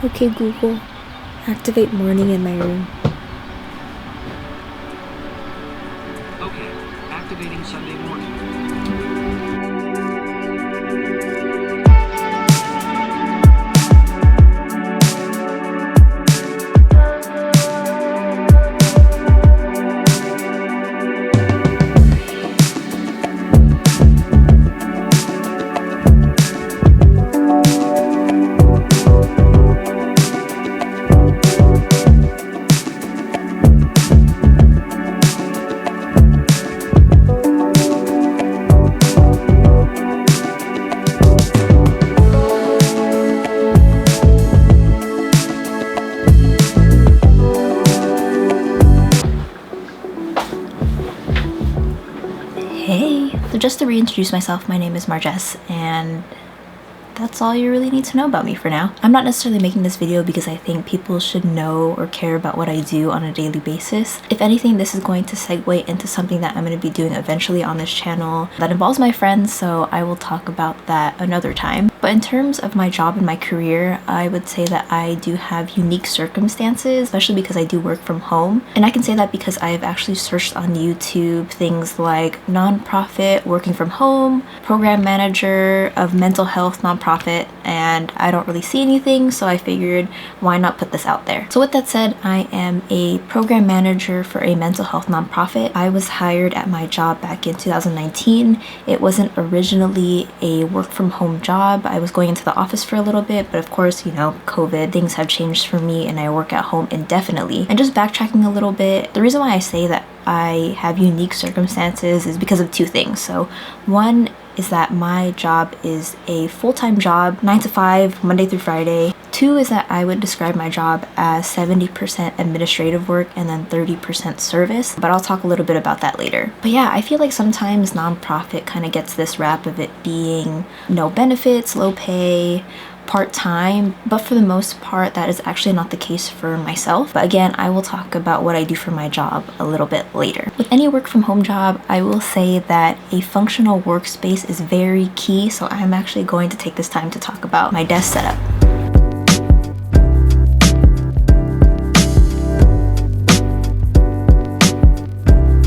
Okay, Google, activate morning in my room. Okay, activating Sunday morning. Hey! So just to reintroduce myself, my name is Marjess, and that's all you really need to know about me for now. I'm not necessarily making this video because I think people should know or care about what I do on a daily basis. If anything, this is going to segue into something that I'm going to be doing eventually on this channel that involves my friends, so I will talk about that another time. But in terms of my job and my career, I would say that I do have unique circumstances, especially because I do work from home. And I can say that because I've actually searched on YouTube things like nonprofit working from home, program manager of mental health nonprofit, and I don't really see anything, so I figured why not put this out there. So with that said, I am a program manager for a mental health nonprofit. I was hired at my job back in 2019. It wasn't originally a work from home job. I was going into the office for a little bit, but of course, you know, COVID, things have changed for me and I work at home indefinitely. And just backtracking a little bit, the reason why I say that I have unique circumstances is because of two things. So one is that my job is a full-time job, 9 to 5, Monday through Friday. Two is that I would describe my job as 70% administrative work and then 30% service, but I'll talk a little bit about that later. But yeah, I feel like sometimes nonprofit kind of gets this rap of it being no benefits, low pay, part-time, but for the most part that is actually not the case for myself. But again, I will talk about what I do for my job a little bit later. With any work from home job, I will say that a functional workspace is very key, so I'm actually going to take this time to talk about my desk setup.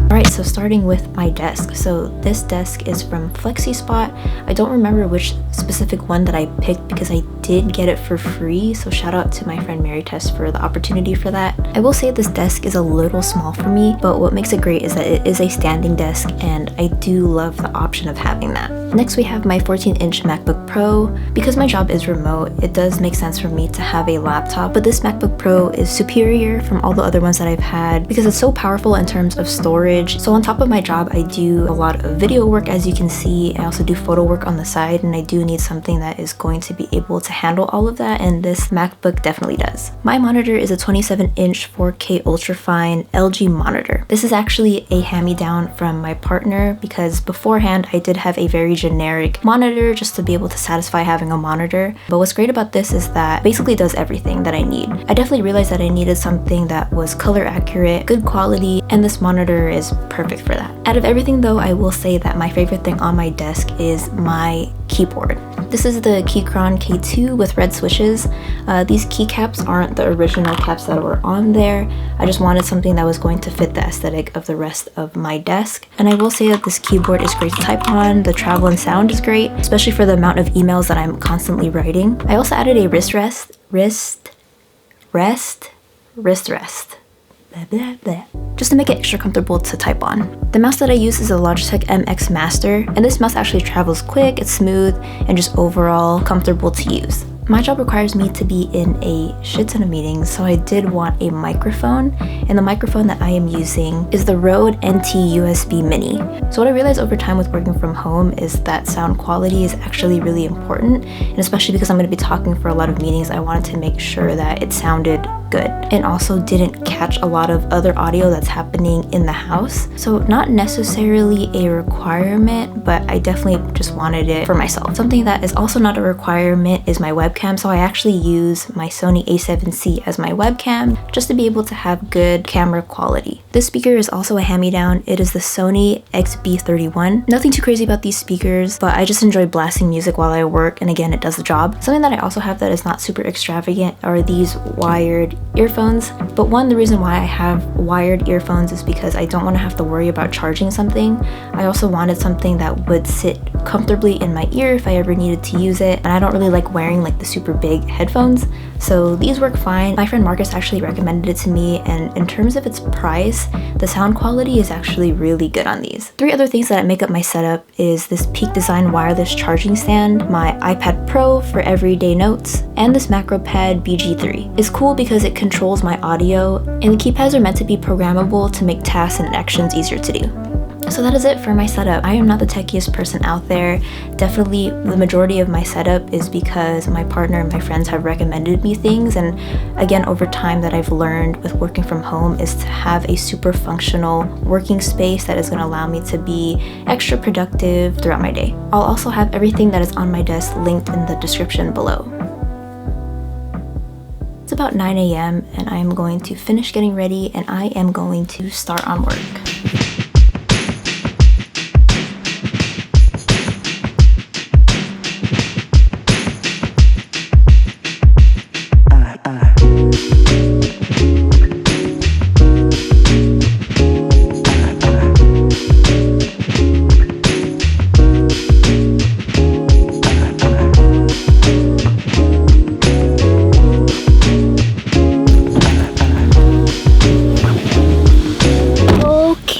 Alright, so starting with my desk. So this desk is from FlexiSpot. I don't remember which specific one that I picked because I did get it for free, so shout out to my friend Mary Tess for the opportunity for that. I will say this desk is a little small for me, but what makes it great is that it is a standing desk and I do love the option of having that. Next we have my 14-inch MacBook Pro. Because my job is remote, it does make sense for me to have a laptop, but this MacBook Pro is superior from all the other ones that I've had because it's so powerful in terms of storage. So on top of my job, I do a lot of video work, as you can see. I also do photo work on the side, and I do need something that is going to be able to handle all of that, and this MacBook definitely does. My monitor is a 27-inch 4K ultrafine LG monitor. This is actually a hand-me-down from my partner because beforehand I did have a very generic monitor just to be able to satisfy having a monitor. But what's great about this is that it basically does everything that I need. I definitely realized that I needed something that was color accurate, good quality, and this monitor is perfect for that. Out of everything though, I will say that my favorite thing on my desk is my keyboard. This is the Keychron K2 with red switches. These keycaps aren't the original caps that were on there. I just wanted something that was going to fit the aesthetic of the rest of my desk. And I will say that this keyboard is great to type on. The travel and sound is great, especially for the amount of emails that I'm constantly writing. I also added a wrist rest. Blah, blah, blah. Just to make it extra comfortable to type on. The mouse that I use is a Logitech MX Master, and this mouse actually travels quick, it's smooth, and just overall comfortable to use. My job requires me to be in a shit ton of meetings, so I did want a microphone, and the microphone that I am using is the Rode NT USB Mini. So what I realized over time with working from home is that sound quality is actually really important, and especially because I'm going to be talking for a lot of meetings, I wanted to make sure that it sounded good, and also didn't catch a lot of other audio that's happening in the house. So not necessarily a requirement, but I definitely just wanted it for myself. Something that is also not a requirement is my webcam. So I actually use my Sony a7C as my webcam just to be able to have good camera quality. This speaker is also a hand-me-down. It is the Sony XB31. Nothing too crazy about these speakers, but I just enjoy blasting music while I work, and again, it does the job. Something that I also have that is not super extravagant are these wired earphones. But the reason why I have wired earphones is because I don't want to have to worry about charging something. I also wanted something that would sit comfortably in my ear if I ever needed to use it, and I don't really like wearing like the super big headphones, so these work fine. My friend Marcus actually recommended it to me, and in terms of its price, the sound quality is actually really good on these. 3 other things that make up my setup is this Peak Design wireless charging stand, my iPad Pro for everyday notes, and this MacroPad BG3. It's cool because it controls my audio, and the keypads are meant to be programmable to make tasks and actions easier to do. So that is it for my setup. I am not the techiest person out there. Definitely the majority of my setup is because my partner and my friends have recommended me things, and again, over time that I've learned with working from home is to have a super functional working space that is going to allow me to be extra productive throughout my day. I'll also have everything that is on my desk linked in the description below. It's about 9 a.m. and I am going to finish getting ready, and I am going to start on work.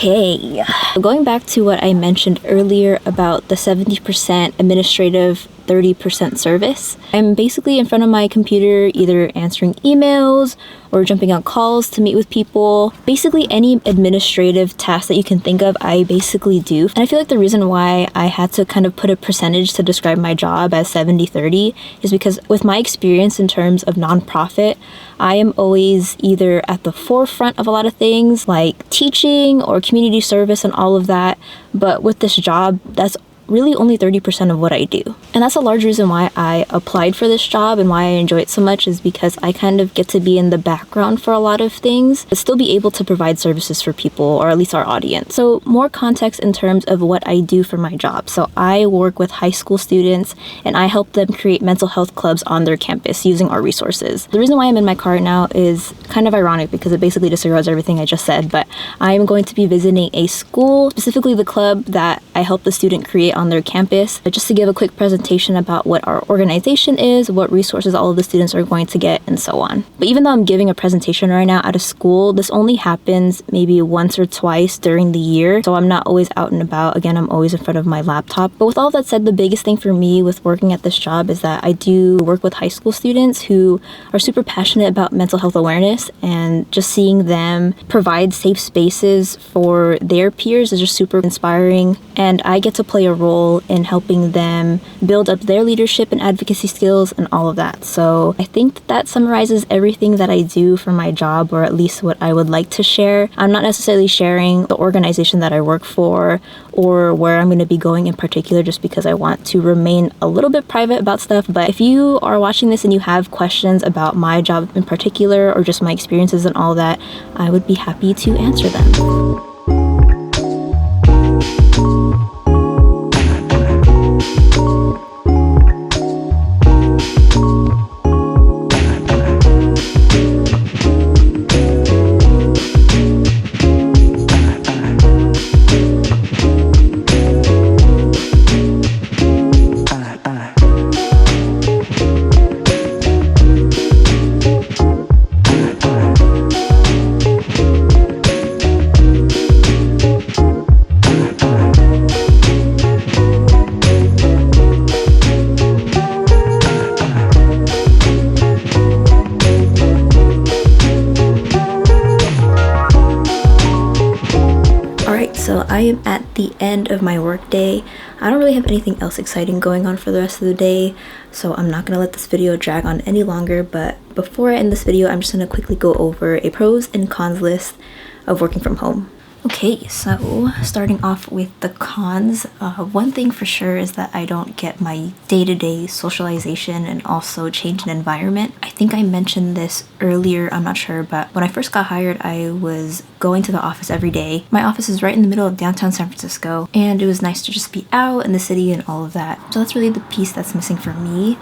Okay, going back to what I mentioned earlier about the 70% administrative, 30% service. I'm basically in front of my computer either answering emails or jumping on calls to meet with people. Basically any administrative task that you can think of, I basically do. And I feel like the reason why I had to kind of put a percentage to describe my job as 70-30 is because with my experience in terms of nonprofit, I am always either at the forefront of a lot of things like teaching or community service and all of that. But with this job, that's really only 30% of what I do. And that's a large reason why I applied for this job and why I enjoy it so much, is because I kind of get to be in the background for a lot of things, but still be able to provide services for people, or at least our audience. So more context in terms of what I do for my job. So I work with high school students and I help them create mental health clubs on their campus using our resources. The reason why I'm in my car right now is kind of ironic because it basically disregards everything I just said, but I am going to be visiting a school, specifically the club that I help the student create on their campus, just to give a quick presentation about what our organization is, what resources all of the students are going to get, and so on. But even though I'm giving a presentation right now at a school, this only happens maybe once or twice during the year, so I'm not always out and about. Again, I'm always in front of my laptop. But with all that said, the biggest thing for me with working at this job is that I do work with high school students who are super passionate about mental health awareness, and just seeing them provide safe spaces for their peers is just super inspiring. And I get to play a role in helping them build up their leadership and advocacy skills and all of that. So I think that summarizes everything that I do for my job, or at least what I would like to share. I'm not necessarily sharing the organization that I work for or where I'm going to be going in particular, just because I want to remain a little bit private about stuff. But if you are watching this and you have questions about my job in particular, or just my experiences and all that, I would be happy to answer them. so I am at the end of my work day. I don't really have anything else exciting going on for the rest of the day, so I'm not gonna let this video drag on any longer. But before I end this video, I'm just gonna quickly go over a pros and cons list of working from home. Okay, so starting off with the cons, one thing for sure is that I don't get my day-to-day socialization and also change in environment. I think I mentioned this earlier, I'm not sure, but when I first got hired, I was going to the office every day. My office is right in the middle of downtown San Francisco, and it was nice to just be out in the city and all of that. So that's really the piece that's missing for me.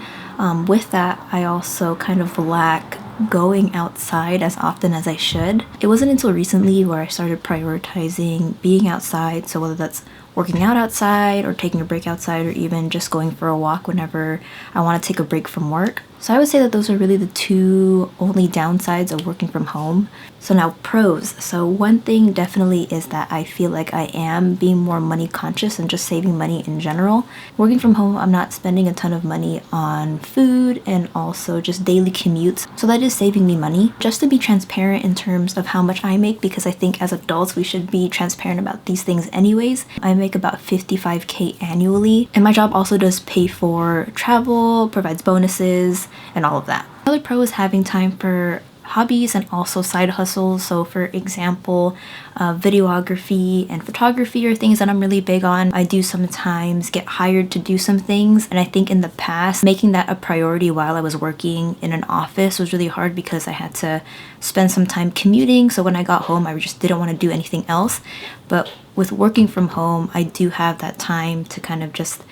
With that, I also kind of lack going outside as often as I should. It wasn't until recently where I started prioritizing being outside, so whether that's working out outside or taking a break outside or even just going for a walk whenever I want to take a break from work. So I would say that those are really the two only downsides of working from home. So now pros. So one thing definitely is that I feel like I am being more money conscious and just saving money in general. Working from home, I'm not spending a ton of money on food and also just daily commutes. So that is saving me money. Just to be transparent in terms of how much I make, because I think as adults we should be transparent about these things anyways. I make about $55K annually, and my job also does pay for travel, provides bonuses, and all of that. Another pro is having time for hobbies and also side hustles. So for example, videography and photography are things that I'm really big on. I do sometimes get hired to do some things, and I think in the past making that a priority while I was working in an office was really hard because I had to spend some time commuting. So when I got home, I just didn't want to do anything else. But with working from home, I do have that time to kind of just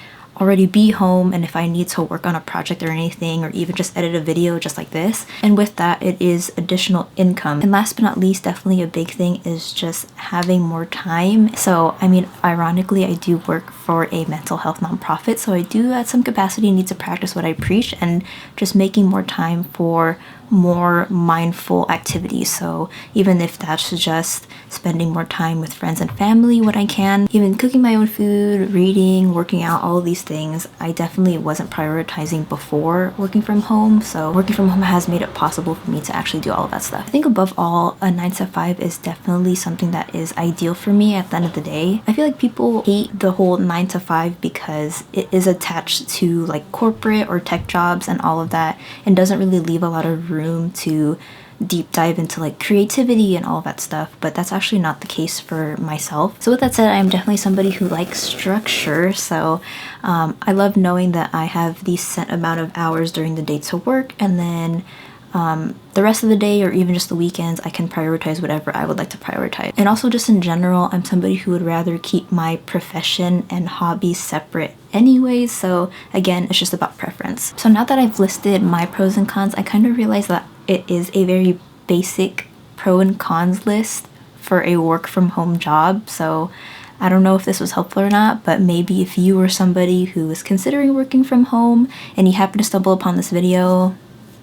already be home, and if I need to work on a project or anything, or even just edit a video just like this. And with that, it is additional income. And last but not least, definitely a big thing is just having more time. So I mean, ironically, I do work for a mental health nonprofit, so I do at some capacity need to practice what I preach, and just making more time for more mindful activities. So even if that's just spending more time with friends and family when I can, even cooking my own food, reading, working out, all of these things, I definitely wasn't prioritizing before working from home. So working from home has made it possible for me to actually do all of that stuff. I think above all, a 9 to 5 is definitely something that is ideal for me at the end of the day. I feel like people hate the whole 9 to 5 because it is attached to like corporate or tech jobs and all of that, and doesn't really leave a lot of room to deep dive into like creativity and all that stuff. But that's actually not the case for myself. So with that said, I'm definitely somebody who likes structure. So I love knowing that I have the set amount of hours during the day to work, and then the rest of the day or even just the weekends, I can prioritize whatever I would like to prioritize. And also just in general, I'm somebody who would rather keep my profession and hobbies separate anyways. So again, it's just about preference. So now that I've listed my pros and cons, I kind of realized that it is a very basic pro and cons list for a work from home job. So I don't know if this was helpful or not, but maybe if you were somebody who was considering working from home and you happen to stumble upon this video,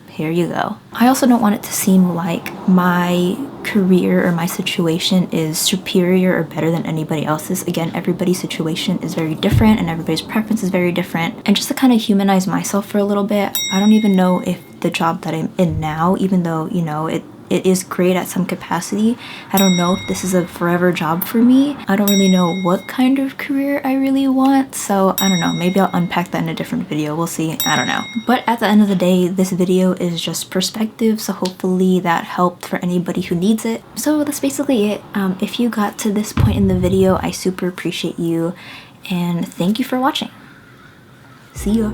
here you go. I also don't want it to seem like my career or my situation is superior or better than anybody else's. Again, everybody's situation is very different and everybody's preference is very different. And just to kind of humanize myself for a little bit, I don't even know if the job that I'm in now, even though, you know, it is great at some capacity, I don't know if this is a forever job for me. I don't really know what kind of career I really want, so I don't know, maybe I'll unpack that in a different video, we'll see, I don't know. But at the end of the day, this video is just perspective, so hopefully that helped for anybody who needs it. So that's basically it. If you got to this point in the video, I super appreciate you, and thank you for watching. See ya.